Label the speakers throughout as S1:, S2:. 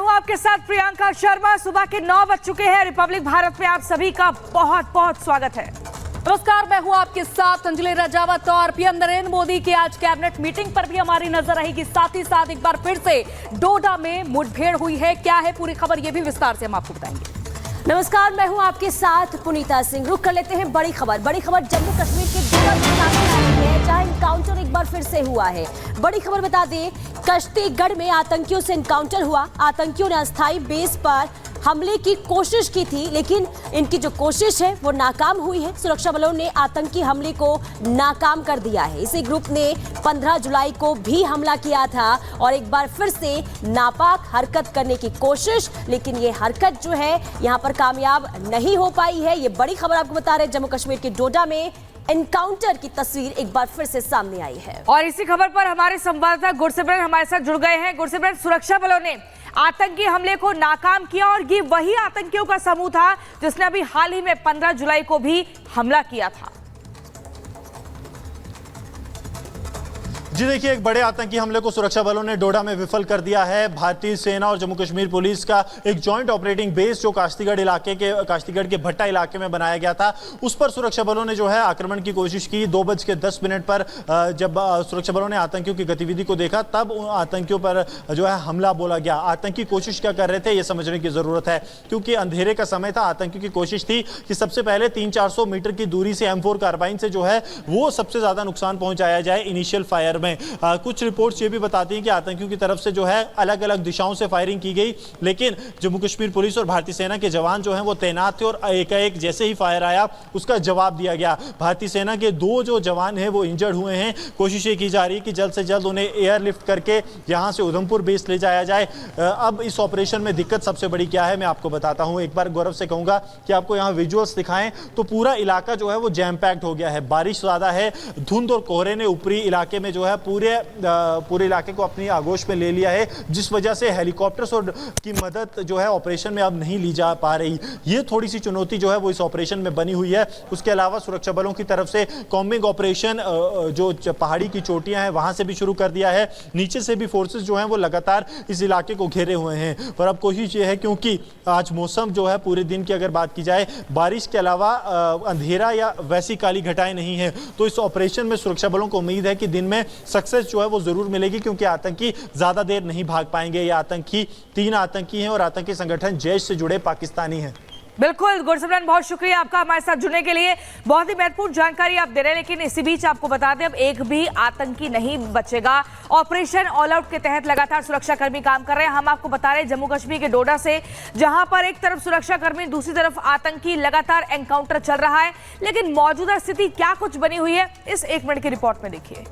S1: हूं आपके साथ प्रियंका शर्मा। सुबह के 9 बज चुके हैं। रिपब्लिक भारत में आप सभी का बहुत बहुत स्वागत है।
S2: नमस्कार, मैं हूं आपके साथ अंजलि राजावत और पीएम नरेंद्र मोदी की आज कैबिनेट मीटिंग पर भी हमारी नजर रहेगी। साथ ही साथ एक बार फिर से डोडा में मुठभेड़ हुई है। क्या है पूरी खबर, ये भी विस्तार से हम आपको बताएंगे।
S3: नमस्कार, मैं हूं आपके साथ पुनीता सिंह। रुक कर लेते हैं बड़ी खबर जम्मू कश्मीर के डोडा में सामने आई है, जहां इनकाउंटर एक बार फिर से हुआ है। बड़ी खबर बता दें, कश्तीगढ़ में आतंकियों से इनकाउंटर हुआ। आतंकियों ने अस्थायी बेस पर हमले की कोशिश की थी, लेकिन इनकी जो कोशिश है वो नाकाम हुई है। सुरक्षा बलों ने आतंकी हमले को नाकाम कर दिया है। इसी ग्रुप ने 15 जुलाई को भी हमला किया था और एक बार फिर से नापाक हरकत करने की कोशिश, लेकिन ये हरकत जो है यहाँ पर कामयाब नहीं हो पाई है। ये बड़ी खबर आपको बता रहे हैं, जम्मू कश्मीर के डोडा में एनकाउंटर की तस्वीर एक बार फिर से सामने आई है।
S1: और इसी खबर पर हमारे संवाददाता गुरसिमरन हमारे साथ जुड़ गए हैं। गुरसिमरन, सुरक्षा बलों ने आतंकी हमले को नाकाम किया और ये वही आतंकियों का समूह था जिसने अभी हाल ही में 15 जुलाई को भी हमला किया था।
S4: जी देखिए, एक बड़े आतंकी हमले को सुरक्षा बलों ने डोडा में विफल कर दिया है। भारतीय सेना और जम्मू कश्मीर पुलिस का एक जॉइंट ऑपरेटिंग बेस जो काश्तीगढ़ के भट्टा इलाके में बनाया गया था, उस पर सुरक्षा बलों ने जो है आक्रमण की कोशिश की। 2:10 पर जब सुरक्षा बलों ने आतंकियों की गतिविधि को देखा, तब आतंकियों पर जो है हमला बोला गया। आतंकी कोशिश क्या कर रहे थे, यह समझने की जरूरत है, क्योंकि अंधेरे का समय था। आतंकियों की कोशिश थी कि सबसे पहले 300-400 मीटर की दूरी से M4 कार्बाइन से जो है वो सबसे ज्यादा नुकसान पहुंचाया जाए इनिशियल फायर में। कुछ रिपोर्ट्स ये भी बताती हैं कि आतंकियों की तरफ से जो है अलग अलग दिशाओं से फायरिंग की गई, लेकिन जम्मू कश्मीर पुलिस और भारतीय सेना के जवान जो हैं वो तैनात थे और एक जैसे ही फायर आया उसका जवाब दिया गया। भारतीय सेना के 2 जो जवान हैं वो इंजर्ड हुए हैं। कोशिश ये की जा रही है कि जल्द से जल्द उन्हें एयरलिफ्ट करके यहां से उधमपुर बेस ले जाया जाए। अब इस ऑपरेशन में दिक्कत सबसे बड़ी क्या है, मैं आपको बताता हूं। एक बार गौरव से कहूंगा कि आपको यहां विजुअल्स दिखाएं तो पूरा इलाका जो है वो जैम पैक्ड हो गया है। बारिश ज्यादा है, धुंध और कोहरे ने ऊपरी इलाके में जो है पूरे इलाके को अपनी आगोश में ले लिया है, जिस वजह से हेलीकॉप्टर्स और की मदद जो है ऑपरेशन में अब नहीं ली जा पा रही। ये थोड़ी सी चुनौती जो है वो इस ऑपरेशन में बनी हुई है। उसके अलावा सुरक्षा बलों की तरफ से कॉम्बिंग ऑपरेशन जो पहाड़ी की चोटियां हैं वहां से भी शुरू कर दिया है। नीचे से भी फोर्सेस जो हैं वो लगातार इस इलाके को घेरे हुए हैं। पर अब कोशिश ये है, क्योंकि आज मौसम जो है पूरे दिन की अगर बात की जाए, बारिश के अलावा अंधेरा या वैसी काली घटाएं नहीं है, तो इस ऑपरेशन में सुरक्षा बलों को उम्मीद है कि दिन में सक्सेस जो है वो जरूर मिलेगी, क्योंकि आतंकी ज्यादा देर नहीं भाग पाएंगे। ये आतंकी 3 आतंकी हैं और आतंकी संगठन जैश से जुड़े पाकिस्तानी हैं।
S1: बिल्कुल गुरसिमरन, बहुत शुक्रिया आपका हमारे साथ जुड़ने के लिए। बहुत ही महत्वपूर्ण जानकारी आप दे रहे हैं, लेकिन इसी बीच आपको बता दें अब एक भी आतंकी नहीं बचेगा। ऑपरेशन ऑल आउट के तहत लगातार सुरक्षाकर्मी काम कर रहे हैं। हम आपको बता रहे हैं जम्मू कश्मीर के डोडा से, जहां पर एक तरफ सुरक्षाकर्मी, दूसरी तरफ आतंकी, लगातार एनकाउंटर चल रहा है। लेकिन मौजूदा स्थिति क्या कुछ बनी हुई है, इस 1 मिनट की रिपोर्ट में देखिए।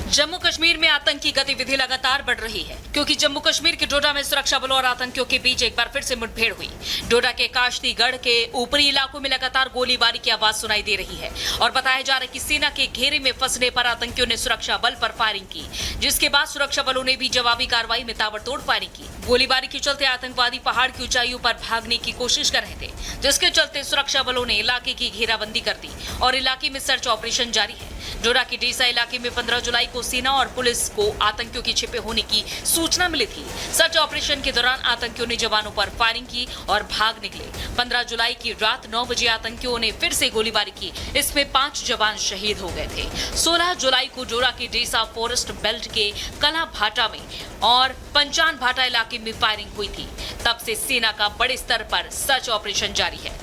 S2: जम्मू कश्मीर में आतंकी गतिविधि लगातार बढ़ रही है, क्योंकि जम्मू कश्मीर के डोडा में सुरक्षा बलों और आतंकियों के बीच एक बार फिर से मुठभेड़ हुई। डोडा के काश्तीगढ़ के ऊपरी इलाकों में लगातार गोलीबारी की आवाज सुनाई दे रही है और बताया जा रहा है कि सेना के घेरे में फंसने पर आतंकियों ने सुरक्षा बल पर फायरिंग की, जिसके बाद सुरक्षा बलों ने भी जवाबी कार्रवाई में ताबड़तोड़ फायरिंग की। गोलीबारी के चलते आतंकवादी पहाड़ की ऊंचाइयों पर भागने की कोशिश कर रहे थे, जिसके चलते सुरक्षा बलों ने इलाके की घेराबंदी कर दी और इलाके में सर्च ऑपरेशन जारी है। डोडा के डीसा इलाके में 15 जुलाई को सेना और पुलिस को आतंकियों के छिपे होने की सूचना मिली थी। सर्च ऑपरेशन के दौरान आतंकियों ने जवानों पर फायरिंग की और भाग निकले। 15 जुलाई की रात 9 बजे आतंकियों ने फिर से गोलीबारी की। इसमें 5 जवान शहीद हो गए थे। 16 जुलाई को डोडा के डीसा फॉरेस्ट बेल्ट के कला भाटा में और पंचान भाटा इलाके में फायरिंग हुई थी। तब से सेना का बड़े स्तर पर सर्च ऑपरेशन जारी है।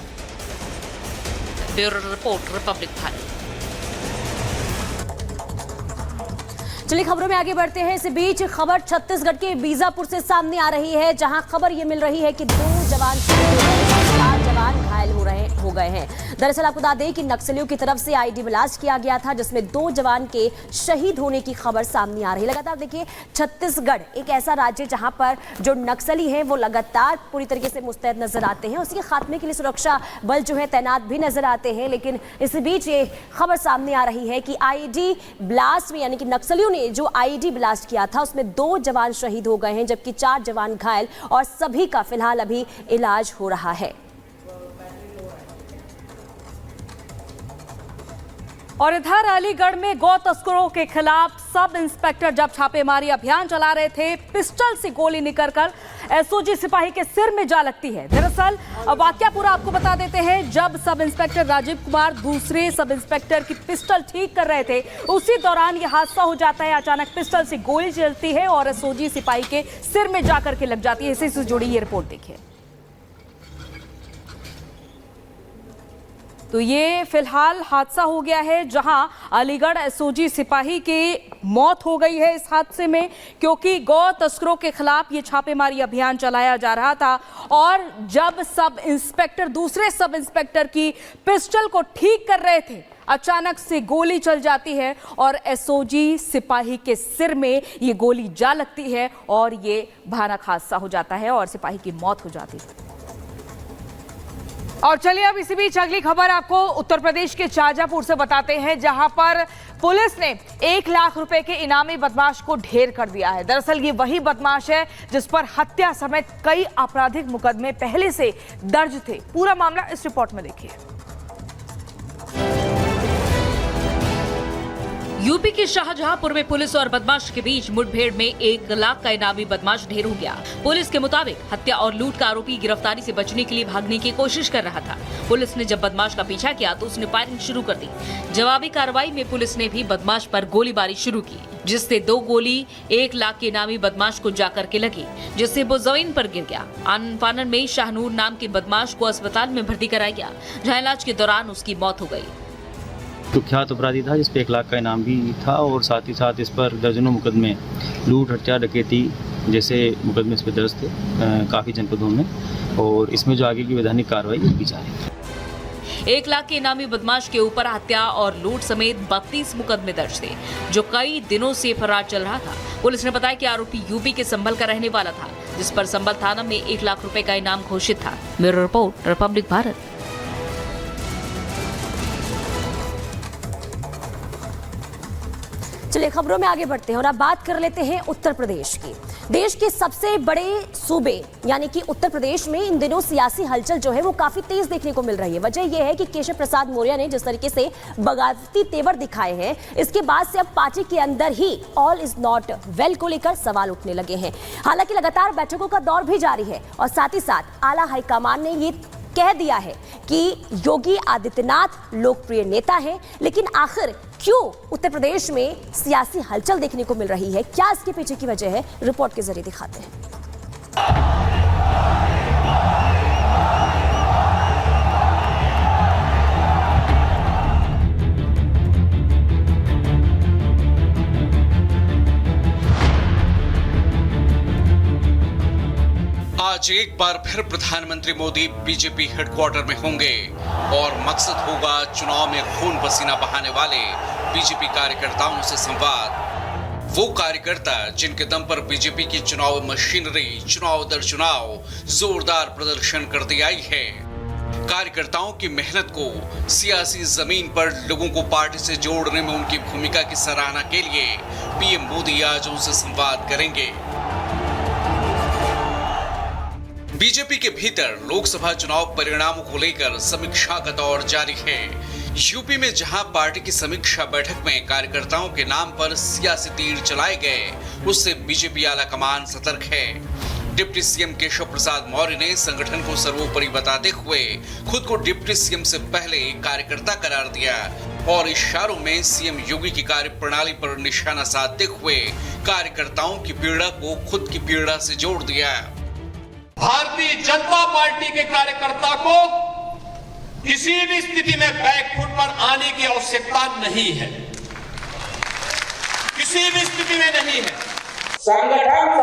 S2: Bureau report, Republic Bharat.
S3: चलिए खबरों में आगे बढ़ते हैं। इस बीच खबर छत्तीसगढ़ के बीजापुर से सामने आ रही है, जहां खबर ये मिल रही है कि 2 जवान शहीद हो गए हैं, 4 जवान घायल हो गए हैं। दरअसल आपको बता दें कि नक्सलियों की तरफ से आईडी ब्लास्ट किया गया था, जिसमें 2 जवान के शहीद होने की खबर सामने आ रही है। लगातार देखिए, छत्तीसगढ़ एक ऐसा राज्य जहां पर जो नक्सली हैं वो लगातार पूरी तरीके से मुस्तैद नजर आते हैं। उसके खात्मे के लिए सुरक्षा बल जो है तैनात भी नजर आते हैं। लेकिन इस बीच ये खबर सामने आ रही है कि आईडी ब्लास्ट में, यानी कि नक्सलियों ने जो आईडी ब्लास्ट किया था उसमें 2 जवान शहीद हो गए हैं, जबकि 4 जवान घायल और सभी का फिलहाल अभी इलाज हो रहा है। और इधर अलीगढ़ में गौ तस्करों के खिलाफ सब इंस्पेक्टर जब छापेमारी अभियान चला रहे थे, पिस्टल से गोली निकलकर एसओजी सिपाही के सिर में जा लगती है। दरअसल वाकया पूरा आपको बता देते हैं। जब सब इंस्पेक्टर राजीव कुमार दूसरे सब इंस्पेक्टर की पिस्टल ठीक कर रहे थे, उसी दौरान यह हादसा हो जाता है। अचानक पिस्टल से गोली चलती है और एसओजी सिपाही के सिर में जाकर के लग जाती है। इसी से जुड़ी ये रिपोर्ट देखिए। तो ये फिलहाल हादसा हो गया है जहां अलीगढ़ एसओजी सिपाही की मौत हो गई है इस हादसे में, क्योंकि गौ तस्करों के खिलाफ ये छापेमारी अभियान चलाया जा रहा था और जब सब इंस्पेक्टर दूसरे सब इंस्पेक्टर की पिस्टल को ठीक कर रहे थे, अचानक से गोली चल जाती है और एसओजी सिपाही के सिर में ये गोली जा लगती है और ये भयानक हादसा हो जाता है और सिपाही की मौत हो जाती है।
S1: और चलिए अब इसी बीच अगली खबर आपको उत्तर प्रदेश के शाहजहांपुर से बताते हैं, जहां पर पुलिस ने 1 लाख रुपए के इनामी बदमाश को ढेर कर दिया है। दरअसल ये वही बदमाश है जिस पर हत्या समेत कई आपराधिक मुकदमे पहले से दर्ज थे। पूरा मामला इस रिपोर्ट में देखिए।
S2: यूपी के शाहजहांपुर में पुलिस और बदमाश के बीच मुठभेड़ में 1 लाख का इनामी बदमाश ढेर हो गया। पुलिस के मुताबिक हत्या और लूट का आरोपी गिरफ्तारी से बचने के लिए भागने की कोशिश कर रहा था। पुलिस ने जब बदमाश का पीछा किया तो उसने फायरिंग शुरू कर दी। जवाबी कार्रवाई में पुलिस ने भी बदमाश पर गोलीबारी शुरू की, जिससे 2 गोली 1 लाख के इनामी बदमाश को जाकर के लगी, जिससे वो जमीन पर गिर गया। आनन फानन में शाहनूर नाम के बदमाश को अस्पताल में भर्ती कराया गया, जहाँ इलाज के दौरान उसकी मौत हो गई।
S5: कुख्यात अपराधी था जिस पे 1 लाख का इनाम भी था और साथ ही साथ इस पर दर्जनों मुकदमे लूट, हत्या, डकैती जैसे मुकदमे इस पर दर्ज थे काफ़ी जनपदों में, और इसमें जो आगे की वैधानिक कार्रवाई की जा रही है।
S2: 1 लाख के इनामी बदमाश के ऊपर हत्या और लूट समेत 32 मुकदमे दर्ज थे, जो कई दिनों से फरार चल रहा था। पुलिस ने बताया कि आरोपी यूपी के संभल का रहने वाला था, जिस पर संभल थाना में 1 लाख रुपए का इनाम घोषित था। Bureau report, Republic Bharat.
S3: चलिए खबरों में आगे बढ़ते हैं और अब बात कर लेते हैं उत्तर प्रदेश की। देश के सबसे बड़े सूबे यानी कि उत्तर प्रदेश में इन दिनों सियासी हलचल जो है वो काफी तेज देखने को मिल रही है। वजह यह है कि केशव प्रसाद मौर्य ने जिस तरीके से बगावती तेवर दिखाए हैं, इसके बाद से अब पार्टी के अंदर ही ऑल इज नॉट वेल को लेकर सवाल उठने लगे हैं। हालांकि लगातार बैठकों का दौर भी जारी है और साथ ही साथ आला हाईकमान ने ये कह दिया है कि योगी आदित्यनाथ लोकप्रिय नेता हैं, लेकिन आखिर क्यों उत्तर प्रदेश में सियासी हलचल देखने को मिल रही है, क्या इसके पीछे की वजह है, रिपोर्ट के जरिए दिखाते हैं।
S6: आज एक बार फिर प्रधानमंत्री मोदी बीजेपी हेडक्वार्टर में होंगे और मकसद होगा चुनाव में खून पसीना बहाने वाले बीजेपी कार्यकर्ताओं से संवाद। वो कार्यकर्ता जिनके दम पर बीजेपी की चुनाव मशीनरी चुनाव दर चुनाव जोरदार प्रदर्शन करती आई है। कार्यकर्ताओं की मेहनत को सियासी जमीन पर लोगों को पार्टी से जोड़ने में उनकी भूमिका की सराहना के लिए पीएम मोदी आज उनसे संवाद करेंगे। बीजेपी के भीतर लोकसभा चुनाव परिणामों को लेकर समीक्षा का दौर जारी है। यूपी में जहां पार्टी की समीक्षा बैठक में कार्यकर्ताओं के नाम पर सियासी तीर चलाए गए, उससे बीजेपी आला कमान सतर्क है। डिप्टी सीएम केशव प्रसाद मौर्य ने संगठन को सर्वोपरि बताते हुए खुद को डिप्टी सीएम से पहले कार्यकर्ता करार दिया और इशारों में सीएम योगी की कार्य प्रणाली पर निशाना साधते हुए कार्यकर्ताओं की पीड़ा को खुद की पीड़ा से जोड़ दिया।
S7: भारतीय जनता पार्टी के कार्यकर्ता को किसी भी स्थिति में बैकफुट पर आने की आवश्यकता नहीं है, किसी भी स्थिति में नहीं है।
S8: संगठन